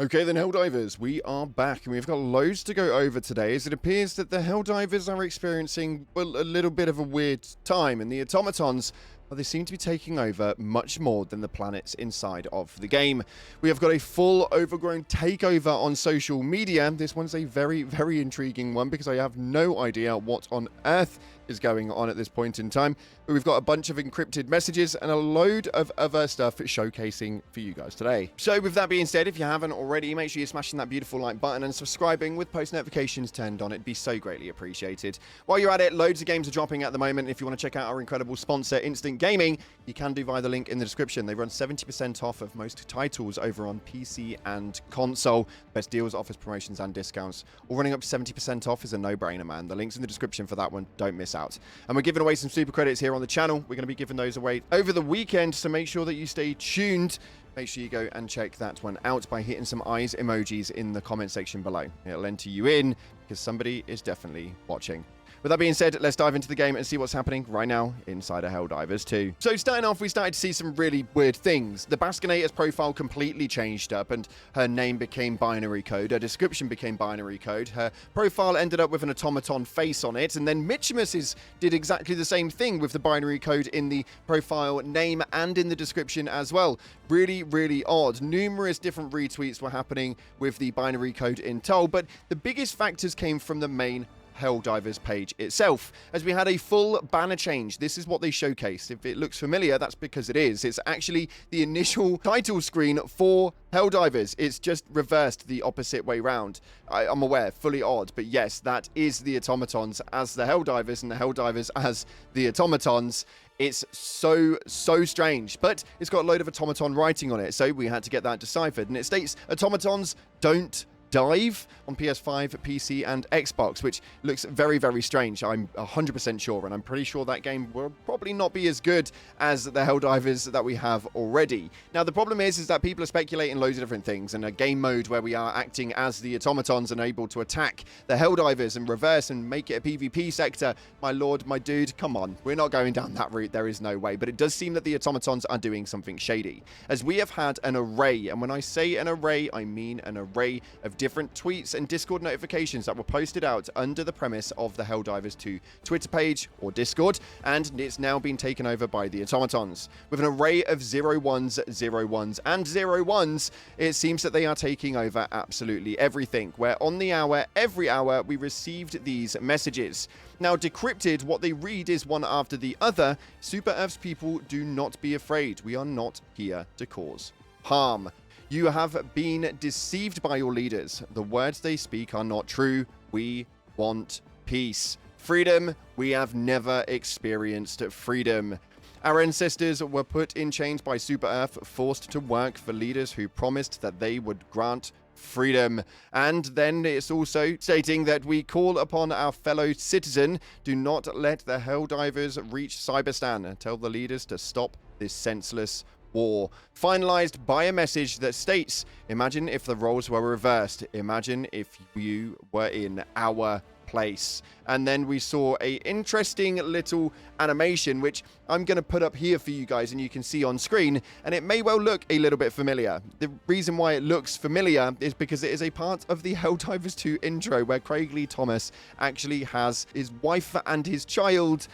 Okay then, Helldivers, we are back and we've got loads to go over today as it appears that the Helldivers are experiencing, well, a little bit of a weird time, and the Automatons, well, they seem to be taking over much more than the planets inside of the game. We have got a full overgrown takeover on social media. This one's a very, very intriguing one because I have no idea what on earth is going on at this point in time. But we've got a bunch of encrypted messages and a load of other stuff showcasing for you guys today. So with that being said, if you haven't already, make sure you're smashing that beautiful like button and subscribing with post notifications turned on. It'd be so greatly appreciated. While you're at it, loads of games are dropping at the moment. If you want to check out our incredible sponsor, Instant Gaming, you can do via the link in the description. They run 70% off of most titles over on PC and console. Best deals, offers, promotions, and discounts. All running up to 70% off is a no-brainer, man. The link's in the description for that one. Don't miss out. And we're giving away some super credits here on the channel. We're going to be giving those away over the weekend, so make sure that you stay tuned. Make sure you go and check that one out by hitting some eyes emojis in the comment section below. It'll enter you in because somebody is definitely watching. With that being said, let's dive into the game and see what's happening right now inside of Helldivers 2. So starting off, we started to see some really weird things. The Baskinator's profile completely changed up and her name became binary code. Her description became binary code. Her profile ended up with an automaton face on it. And then Mitchimus's did exactly the same thing with the binary code in the profile name and in the description as well. Really, really odd. Numerous different retweets were happening with the binary code intel, but the biggest factors came from the main Helldivers page itself, as we had a full banner change. This is what they showcased. If it looks familiar, that's because it is. It's actually the initial title screen for Helldivers. It's just reversed the opposite way round. I'm aware, fully odd, but yes, that is the automatons as the Helldivers and the Helldivers as the automatons. It's so strange, but it's got a load of automaton writing on it, so we had to get that deciphered, and it states automatons don't dive on PS5, PC, and Xbox, which looks very, very strange. I'm 100% sure, and I'm pretty sure that game will probably not be as good as the Helldivers that we have already. Now, the problem is that people are speculating loads of different things, and a game mode where we are acting as the automatons and able to attack the Helldivers and reverse and make it a PvP sector. My lord, my dude, come on. We're not going down that route. There is no way. But it does seem that the automatons are doing something shady, as we have had an array, and when I say an array, I mean an array of different tweets and Discord notifications that were posted out under the premise of the Helldivers 2 Twitter page or Discord, and it's now been taken over by the automatons. With an array of 01s, 01s, and 01s, it seems that they are taking over absolutely everything, where on the hour, every hour, we received these messages. Now, decrypted, what they read is one after the other. Super Earth's people, do not be afraid. We are not here to cause harm. You have been deceived by your leaders. The words they speak are not true. We want peace. Freedom. We have never experienced freedom. Our ancestors were put in chains by Super Earth, forced to work for leaders who promised that they would grant freedom. And then it's also stating that we call upon our fellow citizen, do not let the Helldivers reach Cyberstan, and tell the leaders to stop this senseless war. Finalized by a message that states, imagine if the roles were reversed. Imagine if you were in our place. And then we saw a interesting little animation, which I'm going to put up here for you guys and you can see on screen, and it may well look a little bit familiar. The reason why it looks familiar is because it is a part of the Helldivers 2 intro where Craig Lee Thomas actually has his wife and his child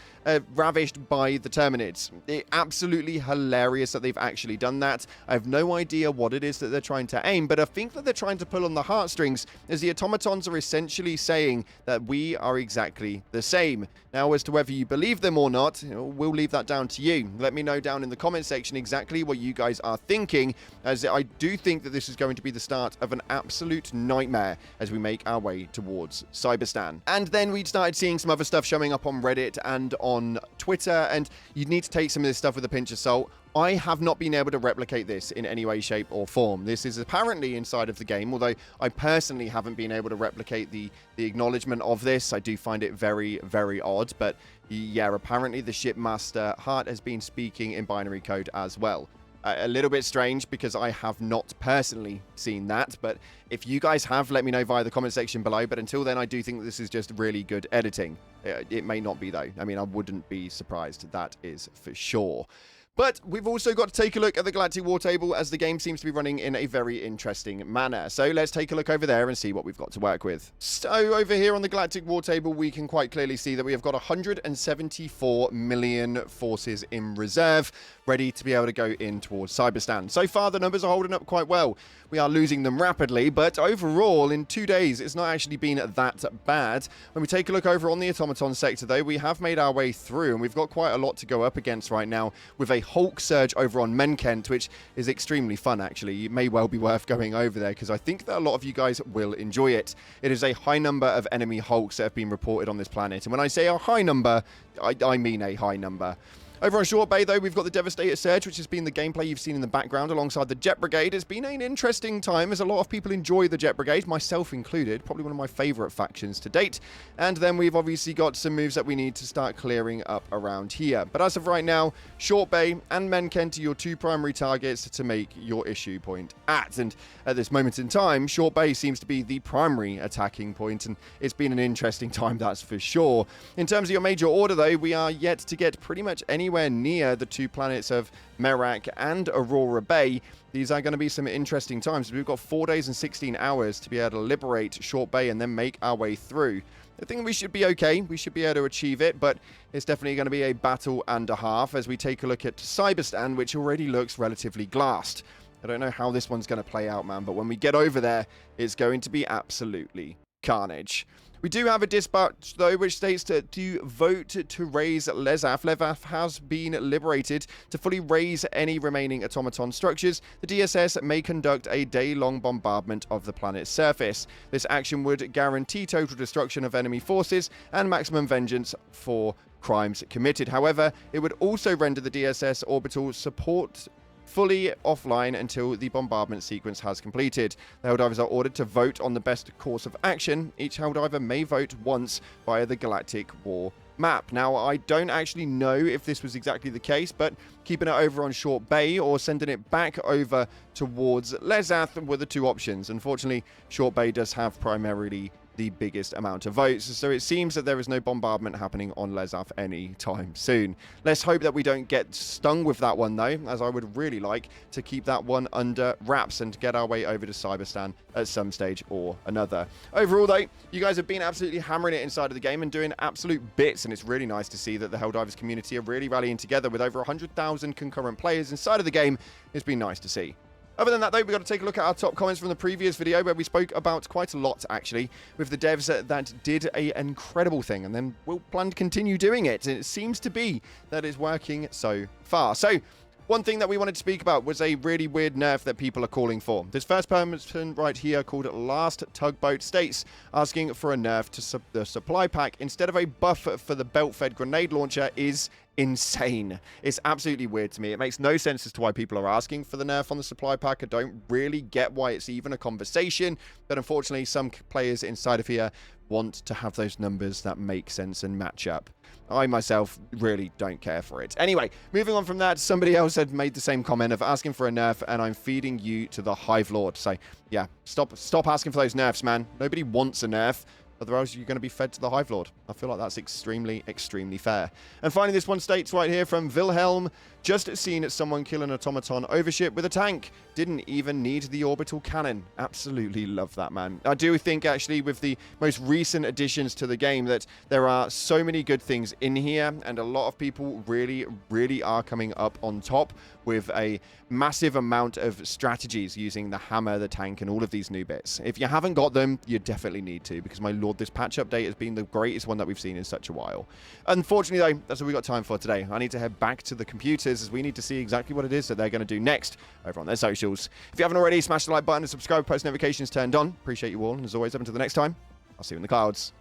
ravished by the Terminids. It's absolutely hilarious that they've actually done that. I have no idea what it is that they're trying to aim, but I think that they're trying to pull on the heartstrings, as the automatons are essentially saying that we are exactly the same. Now, as to whether you believe them or not, we'll leave that down to you. Let me know down in the comment section exactly what you guys are thinking, as I do think that this is going to be the start of an absolute nightmare as we make our way towards Cyberstan. And then we started seeing some other stuff showing up on Reddit and on Twitter, and you need to take some of this stuff with a pinch of salt. I have not been able to replicate this in any way, shape, or form. This is apparently inside of the game, although I personally haven't been able to replicate the acknowledgement of this. I do find it very, very odd, but yeah, apparently the shipmaster Hart has been speaking in binary code as well. A little bit strange because I have not personally seen that, but if you guys have, let me know via the comment section below. But until then, I do think this is just really good editing. It may not be, though. I mean, I wouldn't be surprised. That is for sure. But we've also got to take a look at the Galactic War table, as the game seems to be running in a very interesting manner. So let's take a look over there and see what we've got to work with. So over here on the Galactic War table, we can quite clearly see that we have got 174 million forces in reserve, ready to be able to go in towards Cyberstan. So far, the numbers are holding up quite well. We are losing them rapidly, but overall, in 2 days, it's not actually been that bad. When we take a look over on the Automaton sector, though, we have made our way through, and we've got quite a lot to go up against right now with a Hulk surge over on Menkent, which is extremely fun, actually. It may well be worth going over there, because I think that a lot of you guys will enjoy it. It is a high number of enemy Hulks that have been reported on this planet, and when I say a high number, I mean a high number. Over on Short Bay, though, we've got the Devastator Surge, which has been the gameplay you've seen in the background alongside the Jet Brigade. It's been an interesting time, as a lot of people enjoy the Jet Brigade, myself included. Probably one of my favourite factions to date. And then we've obviously got some moves that we need to start clearing up around here. But as of right now, Short Bay and Menkent are your two primary targets to make your issue point at. And at this moment in time, Short Bay seems to be the primary attacking point, and it's been an interesting time, that's for sure. In terms of your major order, though, we are yet to get pretty much anywhere near the two planets of Merak and Aurora Bay. These are going to be some interesting times. We've got 4 days and 16 hours to be able to liberate Short Bay and then make our way through. I think we should be okay. We should be able to achieve it, but it's definitely going to be a battle and a half as we take a look at Cyberstan, which already looks relatively glassed. I don't know how this one's going to play out, man, but when we get over there, it's going to be absolutely carnage. We do have a dispatch, though, which states to vote to raise Lezath. Lezath has been liberated. To fully raise any remaining automaton structures, the DSS may conduct a day-long bombardment of the planet's surface. This action would guarantee total destruction of enemy forces and maximum vengeance for crimes committed. However, it would also render the DSS orbital support fully offline until the bombardment sequence has completed. The Helldivers are ordered to vote on the best course of action. Each Helldiver may vote once via the Galactic War map. Now, I don't actually know if this was exactly the case, but keeping it over on Short Bay or sending it back over towards Lezath were the two options. Unfortunately, Short Bay does have primarily the biggest amount of votes, so it seems that there is no bombardment happening on Lezath anytime soon. Let's hope that we don't get stung with that one, though, as I would really like to keep that one under wraps and get our way over to Cyberstan at some stage or another. Overall, though, you guys have been absolutely hammering it inside of the game and doing absolute bits, and it's really nice to see that the Helldivers community are really rallying together with over 100,000 concurrent players inside of the game. It's been nice to see. Other than that, though, we've got to take a look at our top comments from the previous video where we spoke about quite a lot, actually, with the devs that did an incredible thing, and then we'll plan to continue doing it. And it seems to be that it's working so far. So, one thing that we wanted to speak about was a really weird nerf that people are calling for. This first person right here, called Last Tugboat, states asking for a nerf to the supply pack instead of a buff for the belt-fed grenade launcher is insane. It's absolutely weird to me. It makes no sense as to why people are asking for the nerf on the supply pack. I don't really get why it's even a conversation, but unfortunately some players inside of here want to have those numbers that make sense and match up. I myself really don't care for it. Anyway, moving on from that, somebody else had made the same comment of asking for a nerf, and I'm feeding you to the Hive Lord. So yeah, stop asking for those nerfs, man. Nobody wants a nerf. Otherwise, you're going to be fed to the Hive Lord. I feel like that's extremely, extremely fair. And finally, this one states right here from Wilhelm, just seen someone kill an automaton overship with a tank. Didn't even need the orbital cannon. Absolutely love that, man. I do think, actually, with the most recent additions to the game, that there are so many good things in here, and a lot of people really, really are coming up on top with a massive amount of strategies using the hammer, the tank, and all of these new bits. If you haven't got them, you definitely need to, because my lord, this patch update has been the greatest one that we've seen in such a while. Unfortunately, though, that's all we've got time for today. I need to head back to the computers, as we need to see exactly what it is that they're going to do next over on their socials. If you haven't already, smash the like button and subscribe, post notifications turned on. Appreciate you all, and as always, up until the next time, I'll see you in the clouds.